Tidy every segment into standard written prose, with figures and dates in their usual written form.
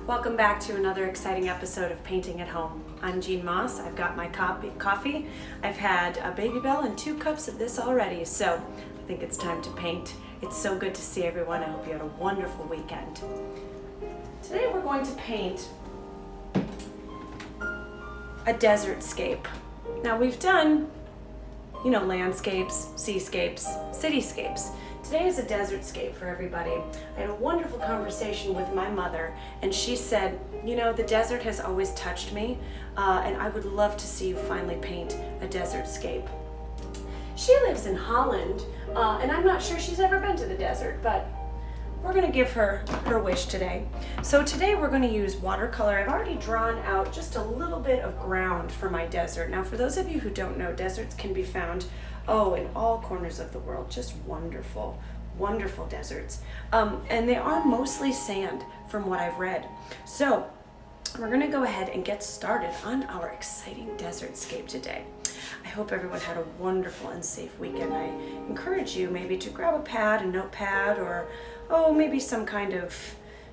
Welcome back to another exciting episode of Painting at Home. I'm Jean Moss. I've got my coffee. I've had a Baby Bell and 2 cups of this already, so I think it's time to paint. It's so good to see everyone. I hope you had a wonderful weekend. Today we're going to paint a desert scape. Now we've done, landscapes, seascapes, cityscapes. Today is a desert scape for everybody. I had a wonderful conversation with my mother, and she said, the desert has always touched me, and I would love to see you finally paint a desert scape. She lives in Holland, and I'm not sure she's ever been to the desert, but we're going to give her her wish today. So today we're going to use watercolor. I've already drawn out just a little bit of ground for my desert. Now, for those of you who don't know, deserts can be found in all corners of the world. Just wonderful, wonderful deserts. And they are mostly sand from what I've read. So we're going to go ahead and get started on our exciting desert scape today. I hope everyone had a wonderful and safe weekend. I encourage you maybe to grab a pad, a notepad, or maybe some kind of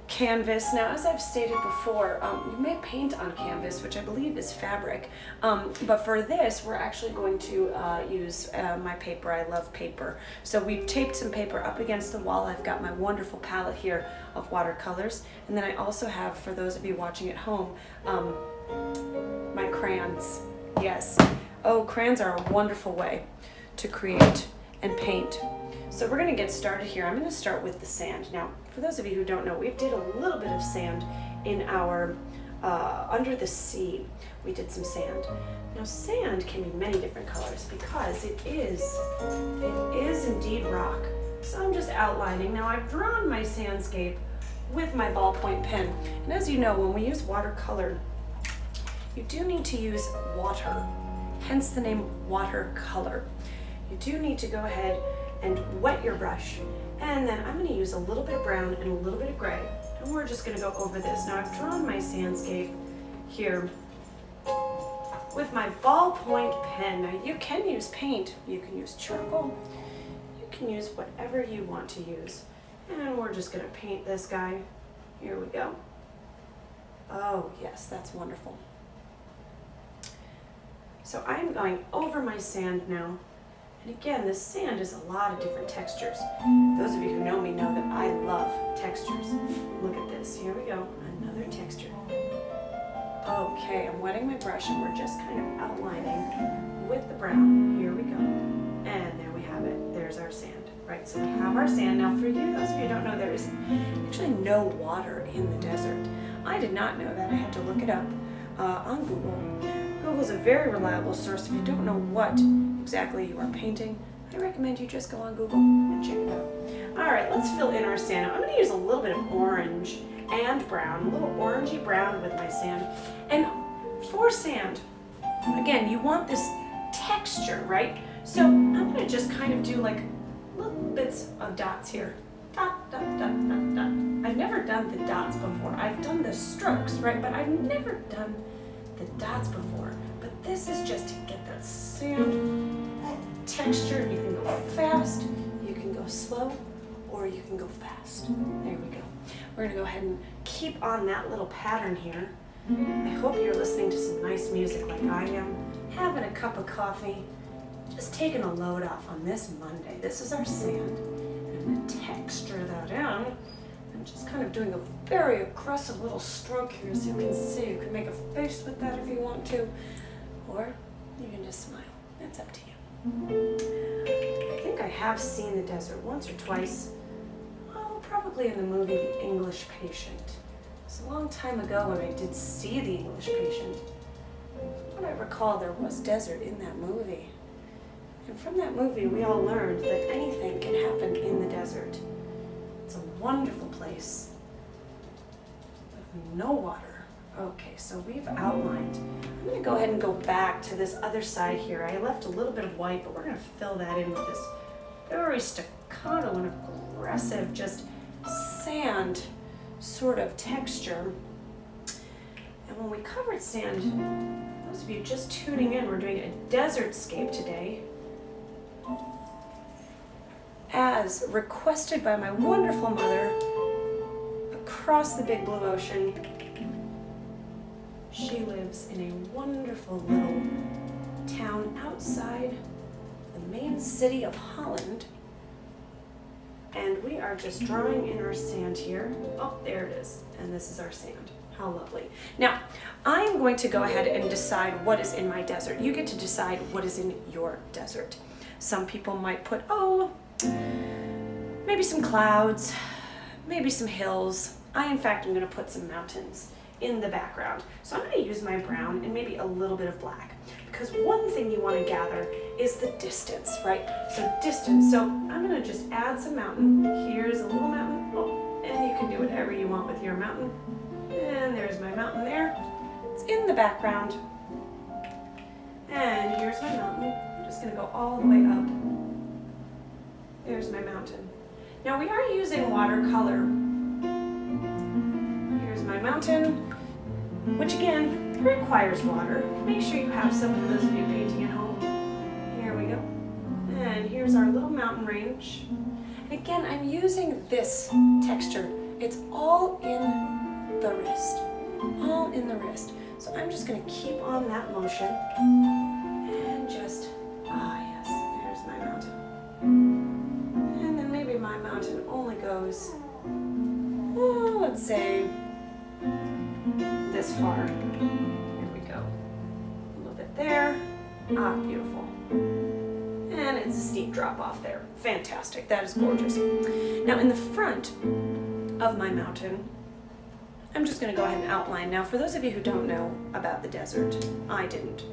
canvas. Now, as I've stated before, you may paint on canvas, which I believe is fabric, but for this we're actually going to use my paper. I love paper. So we've taped some paper up against the wall. I've got my wonderful palette here of watercolors, and then I also have, for those of you watching at home, my crayons. Yes. Crayons are a wonderful way to create and paint. So we're going to get started here. I'm going to start with the sand. Now, for those of you who don't know, we did a little bit of sand in our under the sea. We did some sand. Now, sand can be many different colors because it is indeed rock. So I'm just outlining. Now, I've drawn my sandscape with my ballpoint pen. And as you know, when we use watercolor, you do need to use water, hence the name watercolor. You do need to go ahead and wet your brush. And then I'm going to use a little bit of brown and a little bit of gray. And we're just going to go over this. Now, I've drawn my sandscape here with my ballpoint pen. Now, you can use paint, you can use charcoal, you can use whatever you want to use. And we're just going to paint this guy. Here we go. Oh, yes, that's wonderful. So I'm going over my sand now. And again, this sand is a lot of different textures. Those of you who know me know that I love textures. Look at this. Here we go. Another texture. Okay, I'm wetting my brush and we're just kind of outlining with the brown. Here we go. And there we have it. There's our sand. Right, so we have our sand. Now, for you, those of you who don't know, there is actually no water in the desert. I did not know that. I had to look it up on Google. Google's a very reliable source. If you don't know what exactly you are painting, I recommend you just go on Google and check it out. All right, let's fill in our sand. I'm going to use a little bit of orange and brown, a little orangey brown with my sand. And for sand, again, you want this texture, right? So I'm going to just kind of do like little bits of dots here. Dot, dot, dot, dot, dot. I've never done the dots before. I've done the strokes, right? But I've never done the dots before. But this is just to get that sand texture. You can go fast, you can go slow, or you can go fast. There we go. We're going to go ahead and keep on that little pattern here. I hope you're listening to some nice music like I am, having a cup of coffee, just taking a load off on this Monday. This is our sand. I'm going to texture that in. I'm just kind of doing a very aggressive little stroke here, as you can see. You can make a face with that if you want to, or you can just smile. That's up to you. I think I have seen the desert once or twice. Probably in the movie The English Patient. It was a long time ago when I did see The English Patient. What I recall, there was desert in that movie. And from that movie, we all learned that anything can happen in the desert. It's a wonderful place with no water. Okay, so we've outlined. I'm going to go ahead and go back to this other side here. I left a little bit of white, but we're going to fill that in with this very staccato and aggressive, just sand sort of texture. And when we covered sand, those of you just tuning in, we're doing a desert scape today, as requested by my wonderful mother, across the big blue ocean. She lives in a wonderful little town outside the main city of Holland. And we are just drawing in our sand here. Oh, there it is. And this is our sand. How lovely. Now, I'm going to go ahead and decide what is in my desert. You get to decide what is in your desert. Some people might put, oh, maybe some clouds, maybe some hills. I, in fact, am going to put some mountains in the background. So I'm going to use my brown and maybe a little bit of black, because one thing you want to gather is the distance, right? So distance. So I'm going to just add some mountain. Here's a little mountain. Oh, and you can do whatever you want with your mountain. And there's my mountain there. It's in the background. And here's my mountain. I'm just going to go all the way up. There's my mountain. Now we are using watercolor. Here's my mountain, which again requires water. Make sure you have some for those of you painting at home. Here we go. And here's our little mountain range. And again, I'm using this texture. It's all in the wrist, all in the wrist. So I'm just going to keep on that motion and just, yes, there's my mountain. And then maybe my mountain only goes, well, let's say this far. Here we go. A little bit there. Beautiful. And it's a steep drop off there. Fantastic. That is gorgeous. Now in the front of my mountain, I'm just going to go ahead and outline. Now, for those of you who don't know about the desert, I didn't.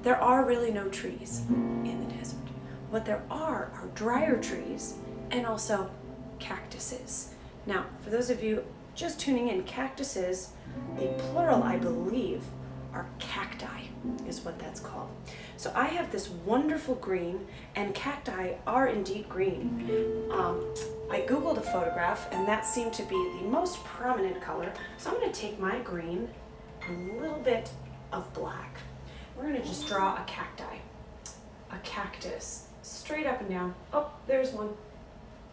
There are really no trees in the desert. What there are drier trees and also cactuses. Now, for those of you just tuning in, cactuses, the plural, I believe, are cacti, is what that's called. So I have this wonderful green, and cacti are indeed green. I Googled a photograph, and that seemed to be the most prominent color. So I'm going to take my green, a little bit of black. We're going to just draw a cactus, straight up and down. Oh, there's one.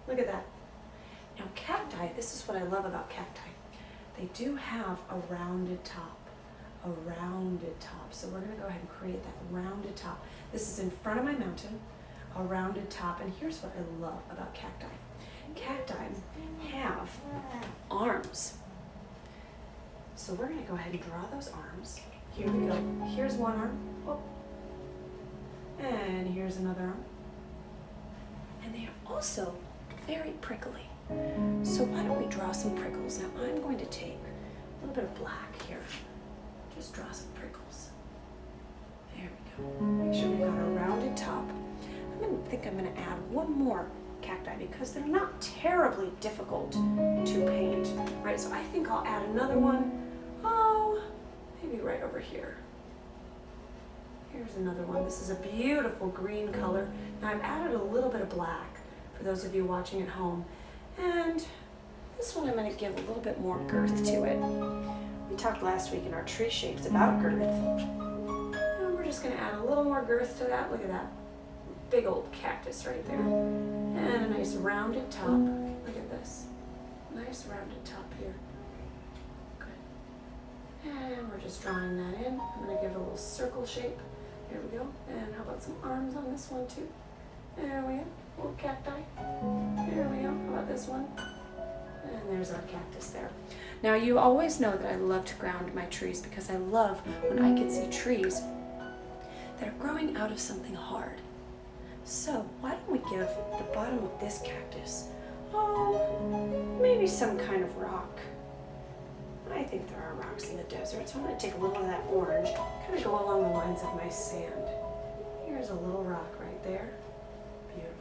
Look at that. Now cacti, this is what I love about cacti. They do have a rounded top. So we're going to go ahead and create that rounded top. This is in front of my mountain, a rounded top. And here's what I love about cacti. Cacti have arms. So we're going to go ahead and draw those arms. Here we go. Here's one arm. Oh. And here's another arm. And they are also very prickly. So why don't we draw some prickles? Now I'm going to take a little bit of black here. Just draw some prickles. There we go. Make sure we've got a rounded top. I'm going to add one more cacti because they're not terribly difficult to paint, right? So I think I'll add another one. Oh, maybe right over here. Here's another one. This is a beautiful green color. Now I've added a little bit of black for those of you watching at home. And this one I'm going to give a little bit more girth to it. We talked last week in our tree shapes about girth. And we're just going to add a little more girth to that. Look at that. Big old cactus right there. And a nice rounded top. Look at this. Nice rounded top here. Good. And we're just drawing that in. I'm going to give it a little circle shape. There we go. And how about some arms on this one too? There we go. Little cacti. There we go. How about this one? And there's our cactus there. Now you always know that I love to ground my trees because I love when I can see trees that are growing out of something hard. So why don't we give the bottom of this cactus, maybe some kind of rock. I think there are rocks in the desert, so I'm going to take a little of that orange, kind of go along the lines of my sand. Here's a little rock right there. Beautiful.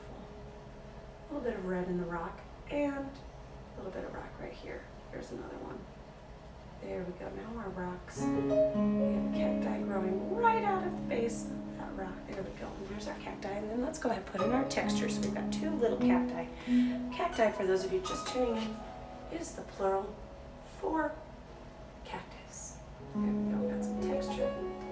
A little bit of red in the rock, and a little bit of rock right here. Here's another one. There we go. Now our rocks. We have cacti growing right out of the base of that rock. There we go. And there's our cacti. And then let's go ahead and put in our texture. So we've got two little cacti. Cacti, for those of you just tuning in, is the plural for cactus. There we go. We've got some texture.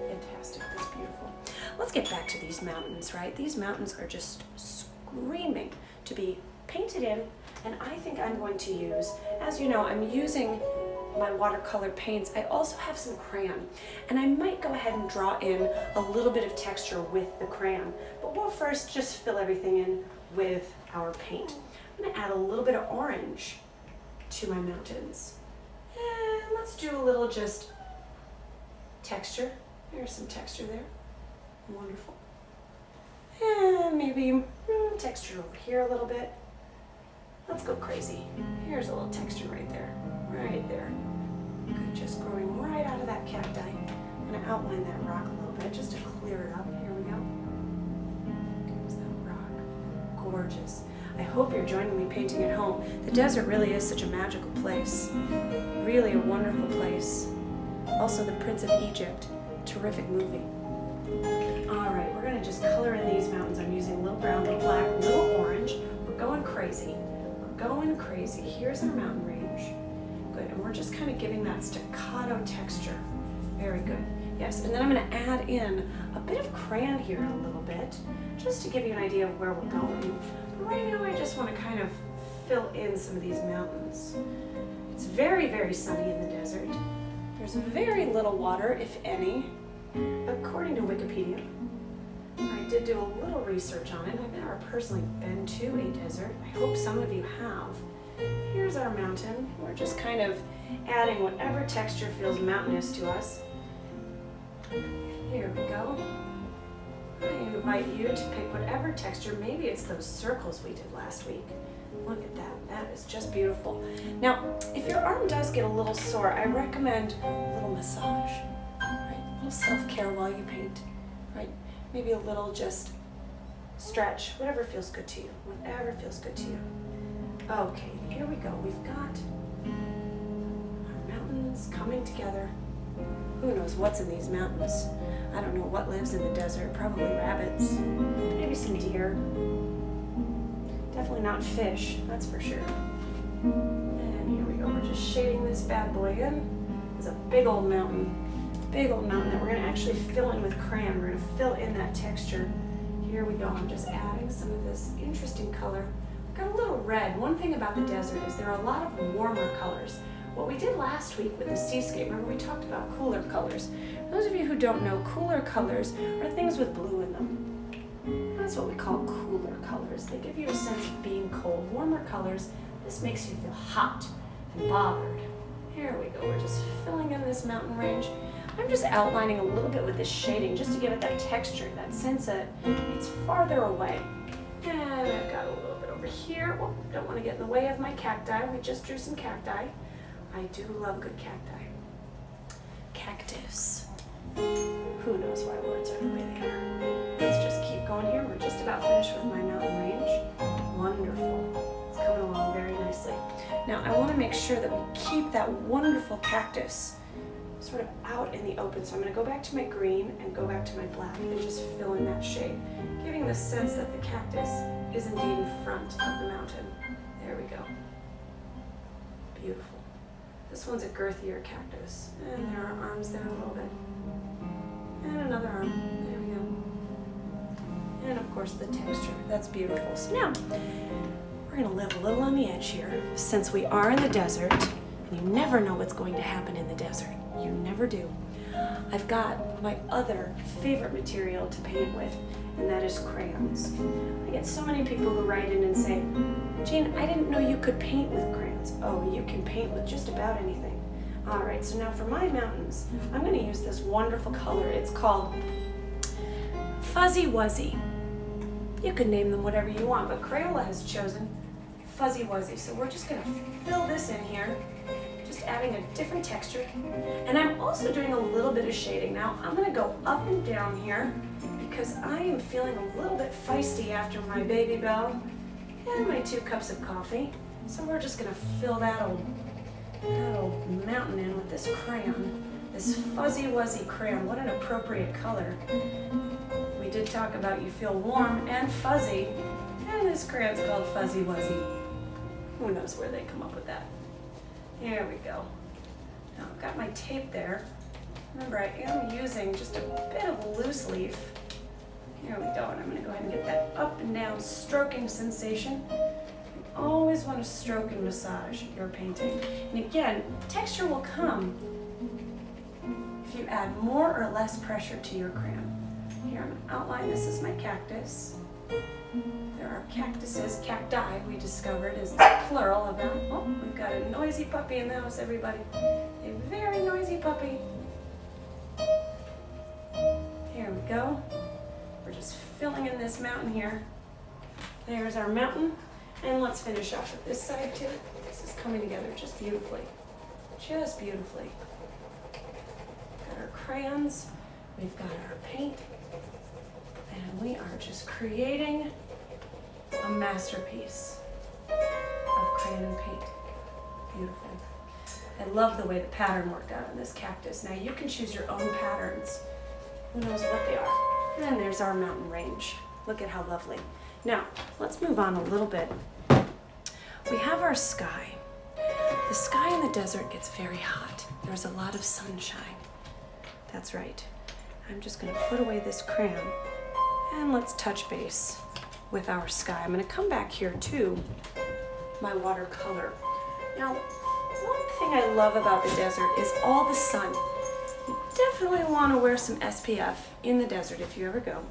Fantastic. That's beautiful. Let's get back to these mountains, right? These mountains are just screaming to be painted in And I think I'm going to use, as you know, I'm using my watercolor paints. I also have some crayon, and I might go ahead and draw in a little bit of texture with the crayon, but we'll first just fill everything in with our paint. I'm going to add a little bit of orange to my mountains, and let's do a little just texture. There's some texture there. Wonderful. And maybe texture over here a little bit. Let's go crazy. Here's a little texture right there. Right there. Good, just growing right out of that cacti. I'm going to outline that rock a little bit just to clear it up. Here we go. There's that rock. Gorgeous. I hope you're joining me painting at home. The desert really is such a magical place. Really a wonderful place. Also, The Prince of Egypt. Terrific movie. All right, we're going to just color in these mountains. I'm using a little brown, a little black, a little orange. We're going crazy. We're going crazy. Here's our mountain range. Good, and we're just kind of giving that staccato texture. Very good. Yes, and then I'm going to add in a bit of crayon here a little bit, just to give you an idea of where we're going. But right now I just want to kind of fill in some of these mountains. It's very, very sunny in the desert. There's very little water, if any, according to Wikipedia. I did do a little research on it. I've never personally been to a desert. I hope some of you have. Here's our mountain. We're just kind of adding whatever texture feels mountainous to us. Here we go. I invite you to pick whatever texture. Maybe it's those circles we did last week. Look at that. That is just beautiful. Now, if your arm does get a little sore, I recommend a little massage. Right? A little self-care while you paint. Right? Maybe a little just stretch. Whatever feels good to you. Whatever feels good to you. Okay, here we go. We've got our mountains coming together. Who knows what's in these mountains? I don't know what lives in the desert. Probably rabbits. Maybe some deer. Definitely not fish, that's for sure. And here we go. We're just shading this bad boy in. It's a big old mountain. Big old mountain that we're going to actually fill in with crayon. We're going to fill in that texture. Here we go. I'm just adding some of this interesting color. Got a little red. One thing about the desert is there are a lot of warmer colors. What we did last week with the seascape, remember we talked about cooler colors. For those of you who don't know, cooler colors are things with blue in them. That's what we call cooler colors. They give you a sense of being cold. Warmer colors, this makes you feel hot and bothered. Here we go. We're just filling in this mountain range. I'm just outlining a little bit with this shading just to give it that texture, that sense that it's farther away. And I've got a little bit over here. Oh, don't want to get in the way of my cacti. We just drew some cacti. I do love good cacti. Cactus. Who knows why words are the way they are. Let's just keep going here. We're just about finished with my mountain range. Wonderful. It's coming along very nicely. Now I want to make sure that we keep that wonderful cactus sort of out in the open. So I'm going to go back to my green and go back to my black and just fill in that shade, giving the sense that the cactus is indeed in front of the mountain. There we go. Beautiful. This one's a girthier cactus. And there are arms there a little bit. And another arm. There we go. And of course the texture. That's beautiful. So now, we're going to live a little on the edge here. Since we are in the desert, and you never know what's going to happen in the desert. You never do. I've got my other favorite material to paint with, and that is crayons. I get so many people who write in and say, Jean, I didn't know you could paint with crayons. Oh, you can paint with just about anything. All right, so now for my mountains, I'm going to use this wonderful color. It's called Fuzzy Wuzzy. You can name them whatever you want, but Crayola has chosen Fuzzy Wuzzy. So we're just going to fill this in here, just adding a different texture. And I'm also doing a little bit of shading. Now, I'm going to go up and down here because I am feeling a little bit feisty after my Baby Bell and my 2 cups of coffee. So we're just going to fill that old mountain in with this crayon, this Fuzzy Wuzzy crayon. What an appropriate color. We did talk about you feel warm and fuzzy, and this crayon's called Fuzzy Wuzzy. Who knows where they come up with that. Here we go. Now I've got my tape there. Remember, I am using just a bit of loose leaf. Here we go, and I'm going to go ahead and get that up and down stroking sensation. always want to stroke and massage your painting. And again, texture will come if you add more or less pressure to your crayon. Here, I'm going to outline this as my cactus. There are cactuses, cacti, we discovered is the plural of that. Oh, we've got a noisy puppy in the house, everybody. A very noisy puppy. Here we go. We're just filling in this mountain here. There's our mountain. And let's finish off with this side too. This is coming together just beautifully. Just beautifully. Got our crayons. We've got our paint. And we are just creating a masterpiece of crayon and paint. Beautiful. I love the way the pattern worked out on this cactus. Now you can choose your own patterns. Who knows what they are. And then there's our mountain range. Look at how lovely. Now, let's move on a little bit. We have our sky. The sky in the desert gets very hot. There's a lot of sunshine. That's right. I'm just going to put away this crayon and let's touch base with our sky. I'm going to come back here to my watercolor. Now, one thing I love about the desert is all the sun. You definitely want to wear some SPF in the desert if you ever go.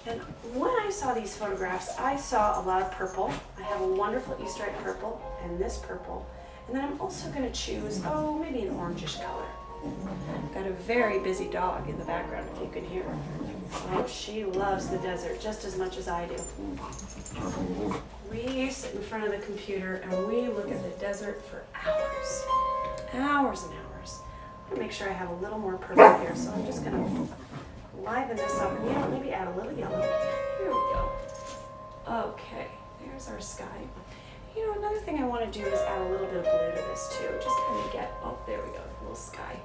And when I saw these photographs, I saw a lot of purple. I have a wonderful Easter egg purple and this purple. And then I'm also going to choose, maybe an orangish color. I've got a very busy dog in the background, if you can hear her. Oh, she loves the desert just as much as I do. We sit in front of the computer and we look at the desert for hours. Hours and hours. I'm going to make sure I have a little more purple here, so I'm just going to liven this up, and maybe add a little yellow. Here we go. Okay, there's our sky. You know, another thing I want to do is add a little bit of blue to this too. Just kind of get, there we go, a little sky.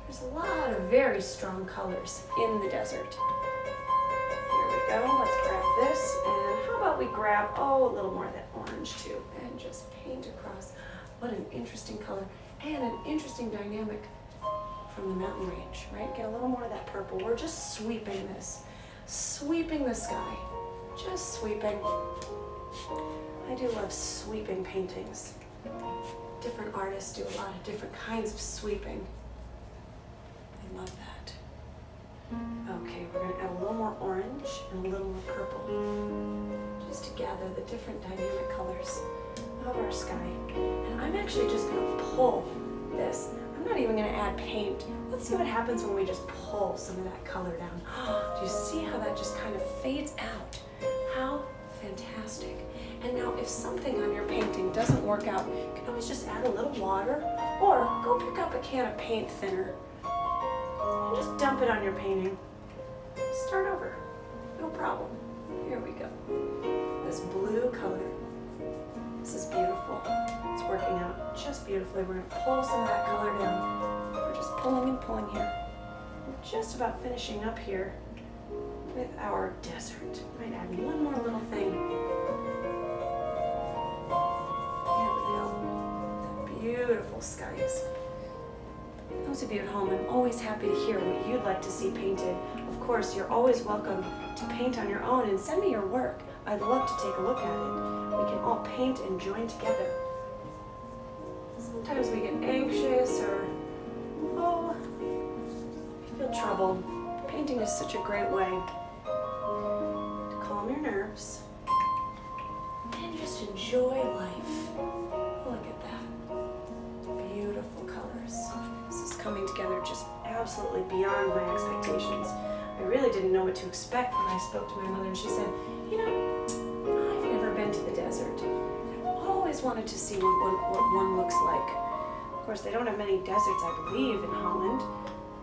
There's a lot of very strong colors in the desert. Here we go, let's grab this, and how about we grab, a little more of that orange too, and just paint across. What an interesting color, and an interesting dynamic from the mountain range, right? Get a little more of that purple. We're just sweeping this, sweeping the sky, just sweeping. I do love sweeping paintings. Different artists do a lot of different kinds of sweeping. I love that. Okay, we're gonna add a little more orange and a little more purple, just to gather the different dynamic colors of our sky. And I'm actually just gonna pull this. I'm not even going to add paint. Let's see what happens when we just pull some of that color down. Do you see how that just kind of fades out? How fantastic. And now if something on your painting doesn't work out, you can always just add a little water or go pick up a can of paint thinner and just dump it on your painting. Start over. No problem. Here we go. This blue color. This is beautiful. It's working out just beautifully. We're going to pull some of that color down. We're just pulling and pulling here. We're just about finishing up here with our desert. Might add one more little thing. Here we go. The beautiful skies. Those of you at home, I'm always happy to hear what you'd like to see painted. Of course, you're always welcome to paint on your own and send me your work. I'd love to take a look at it. We can all paint and join together. Sometimes we get anxious or, we feel troubled. Painting is such a great way to calm your nerves and just enjoy life. Look at that. Beautiful colors. This is coming together just absolutely beyond my expectations. I really didn't know what to expect when I spoke to my mother, and she said, I've never been to the desert. I've always wanted to see what one looks like. Of course, they don't have many deserts, I believe, in Holland,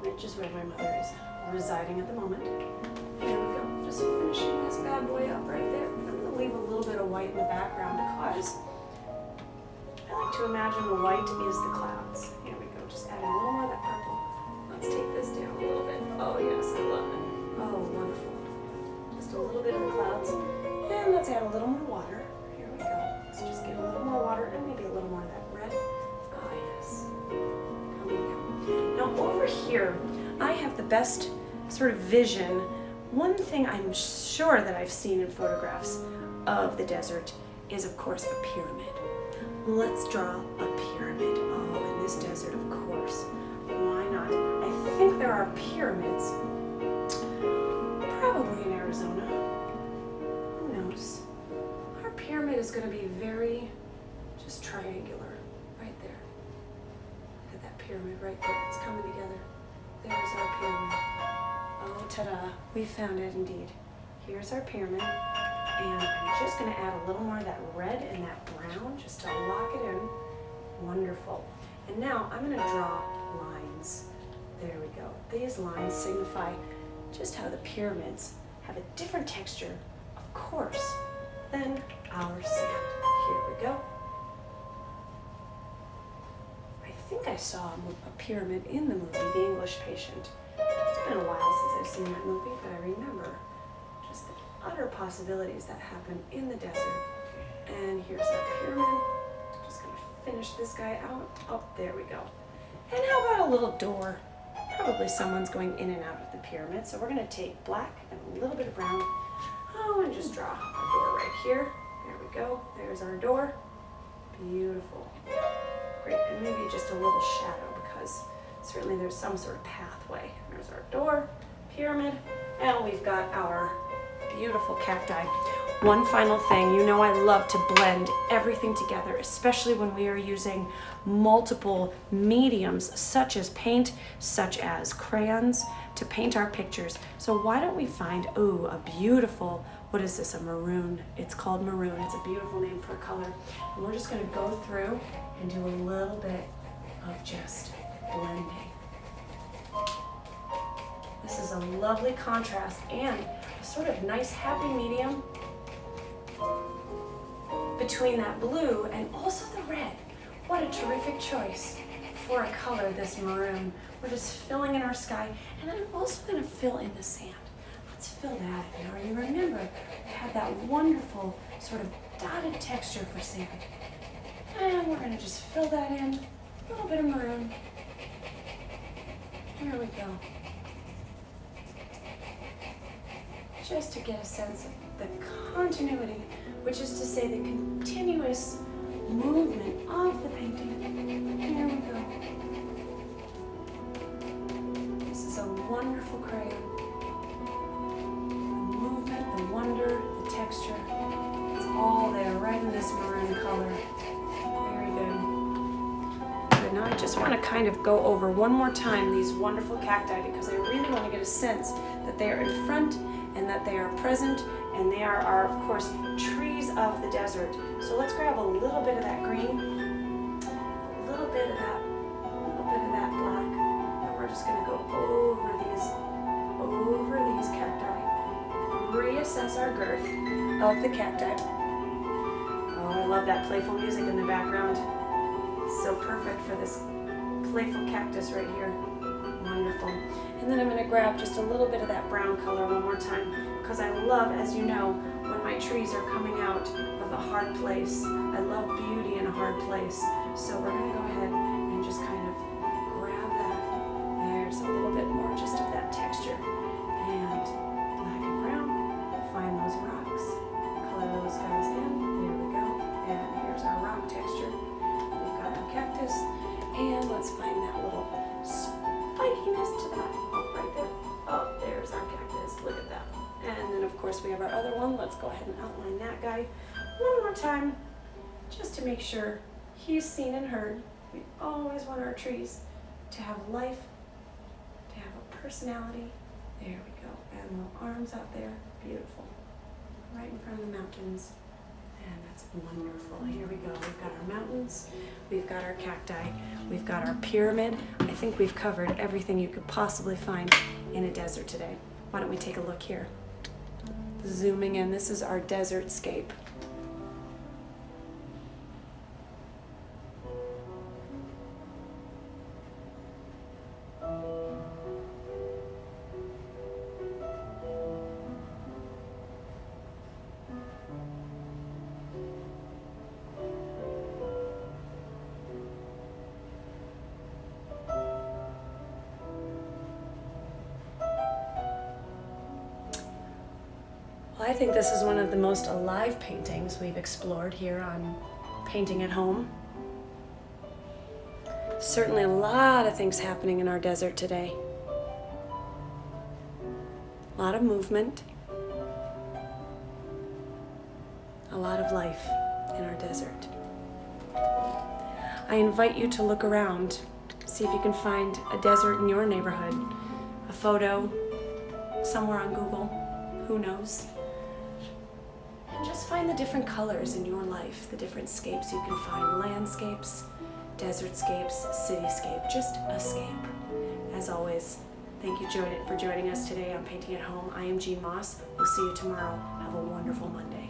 which is where my mother is residing at the moment. There we go. Just finishing this bad boy up right there. I'm going to leave a little bit of white in the background because I like to imagine the white is the clouds. Here we go. Just adding a little more of that purple. Let's take this down a little bit. Oh, yes, I love it. Oh, wonderful. Just a little bit of the clouds. And let's add a little more water. Here we go. Let's just get a little more water and maybe a little more of that red. Ah, yes. Coming down. Now over here, I have the best sort of vision. One thing I'm sure that I've seen in photographs of the desert is, of course, a pyramid. Let's draw a pyramid. Oh, in this desert, of course. Why not? I think there are pyramids, probably in Arizona. Who knows? Our pyramid is going to be very just triangular right there. Look at that pyramid right there. It's coming together. There's our pyramid. Oh, ta-da. We found it indeed. Here's our pyramid. And I'm just going to add a little more of that red and that brown just to lock it in. Wonderful. And now I'm going to draw lines. There we go. These lines signify just how the pyramids have a different texture, of course, than our sand. Here we go. I think I saw a pyramid in the movie, The English Patient. It's been a while since I've seen that movie, but I remember just the utter possibilities that happen in the desert. And here's our pyramid. Just gonna finish this guy out. Oh, there we go. And how about a little door? Probably someone's going in and out of the pyramid. So we're gonna take black and a little bit of brown. Oh, and just draw a door right here. There we go. There's our door. Beautiful. Great, and maybe just a little shadow because certainly there's some sort of pathway. There's our door, pyramid, and we've got our beautiful cacti. One final thing, you know I love to blend everything together, especially when we are using multiple mediums such as paint, such as crayons, to paint our pictures. So why don't we find, ooh, a beautiful, what is this, a maroon? It's called maroon. It's a beautiful name for a color. And we're just gonna go through and do a little bit of just blending. This is a lovely contrast and a sort of nice happy medium between that blue and also the red. What a terrific choice for a color, this maroon. We're just filling in our sky, and then I'm also going to fill in the sand. Let's fill that in. Now you remember, we have that wonderful sort of dotted texture for sand. And we're going to just fill that in, a little bit of maroon. Here we go. Just to get a sense of the continuity, which is to say the continuous movement of the painting. Here we go. This is a wonderful crayon. The movement, the wonder, the texture, it's all there right in this maroon color. Very good. Good. Now I just want to kind of go over one more time these wonderful cacti because I really want to get a sense that they are in front and that they are present, and they are of course, trees of the desert. So let's grab a little bit of that green, a little bit of that black, and we're just gonna go over these cacti, reassess our girth of the cacti. Oh, I love that playful music in the background. It's so perfect for this playful cactus right here. Wonderful. And then I'm going to grab just a little bit of that brown color one more time because I love, as you know, when my trees are coming out of a hard place. I love beauty in a hard place. So we're going to go ahead and just kind of grab that. There's a little bit more just of that texture. And black and brown, find those rocks, color those guys in. There we go. And here's our rock texture. We've got our cactus. And let's find that little spikiness to that. Oh, right there. Oh, there's our cactus. Look at that. And then, of course, we have our other one. Let's go ahead and outline that guy one more time just to make sure he's seen and heard. We always want our trees to have life, to have a personality. There we go. And little arms out there. Beautiful. Right in front of the mountains. And that's wonderful. Here we go. We've got our mountains, we've got our cacti, we've got our pyramid. I think we've covered everything you could possibly find in a desert today. Why don't we take a look here? Zooming in, this is our desert scape. Well, I think this is one of the most alive paintings we've explored here on Painting at Home. Certainly a lot of things happening in our desert today. A lot of movement. A lot of life in our desert. I invite you to look around, see if you can find a desert in your neighborhood, a photo somewhere on Google, who knows? And just find the different colors in your life, the different scapes you can find, landscapes, desert scapes, cityscape, just a scape. As always, thank you for joining us today on Painting at Home. I am Jean Moss. We'll see you tomorrow. Have a wonderful Monday.